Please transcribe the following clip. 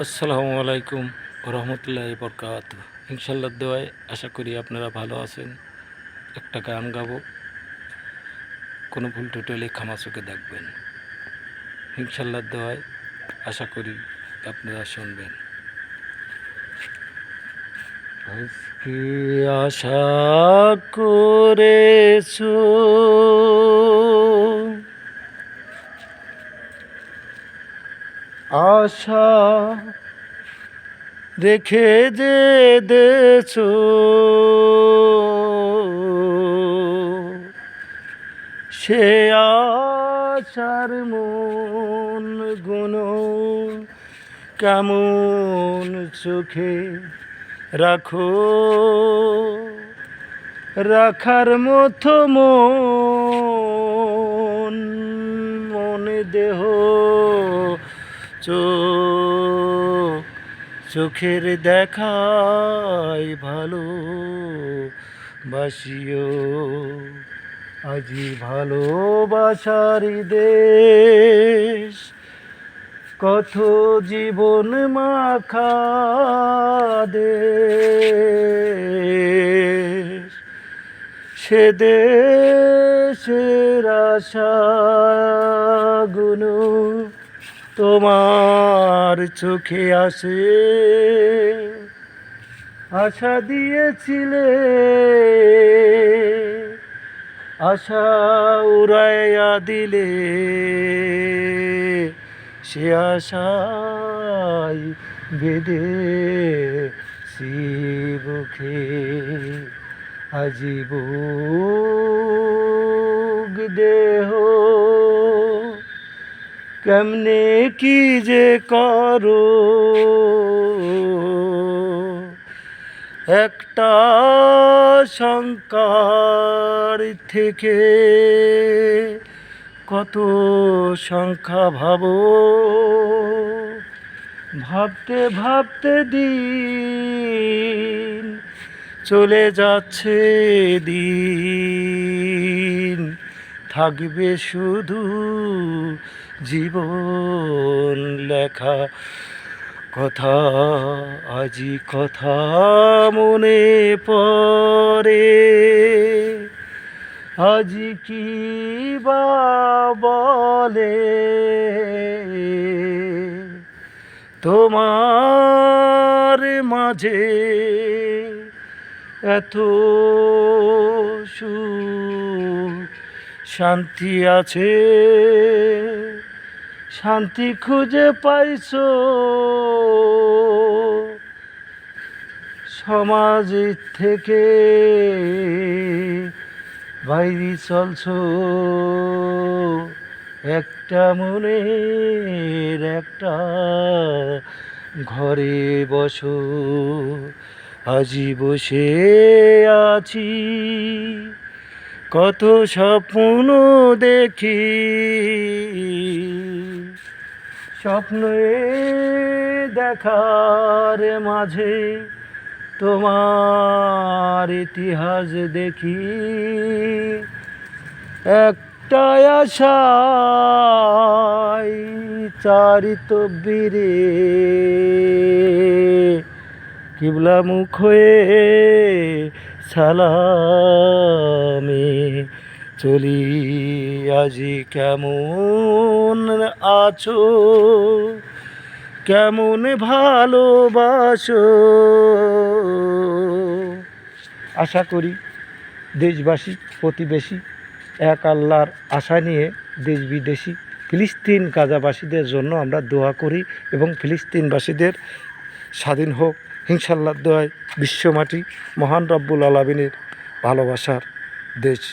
আসসালামু আলাইকুম রহমতুল্লাহি বরকাত। ইনশাল্লাহ দোয়ায় আশা করি আপনারা ভালো আছেন। একটা গান গাবো, কোনো ভুল টুটি হলে ক্ষমা চোখে দেখবেন। ইনশাল্লাহ দোয়ায় আশা করি আপনারা শুনবেন। আজকে আশা করেছো আশা রেখে যেছো, সে আশার মন গুনো কেমন চোখে রাখো, রাখার মতো মনে দেহ চোখের দেখাই ভালো বাসিও। আজি ভালোবাসার দেশ, কত জীবন মাখা দেশ, সে দেশের আশাগুলো তোমার চোখে আসে। আশা দিয়েছিলে, আশা উড়াইয়া দিলে, সে আশায় বেঁধে বুকে আজীব দেহ। কেমনে কি যে করো, একটা শঙ্কার থেকে কত সংখ্যা ভাবো। ভাবতে ভাবতে দিন চলে যাচ্ছে, দিন থাকবে শুধু জীবন লেখা কথা। আজি কথা মনে পড়ে, আজি কি বা বলে তোমার মাঝে এত সুখ শান্তি আছে। শান্তি খুঁজে পাইছো সমাজ থেকে, বাইরে চলছো একটা মনের একটা ঘরে বসো। আজি বসে আছি, কত স্বপ্ন দেখি, স্বপ্নে দেখার মাঝে তোমার ইতিহাস দেখি। একটা আশায় চারিতব্বিরে কিবলা মুখ হয়ে সালামে চলি। আজি কেমন আছো, কেমন ভালোবাসো। আশা করি দেশবাসী প্রতিবেশী এক আল্লাহর আশা নিয়ে দেশ বিদেশি ফিলিস্তিন গাজাবাসীদের জন্য আমরা দোয়া করি এবং ফিলিস্তিনবাসীদের স্বাধীন হোক। ইনশাল্লাহ দোয়ায় বিশ্বমাটি মহান রব্বুল আলামিনের ভালোবাসার দেশ।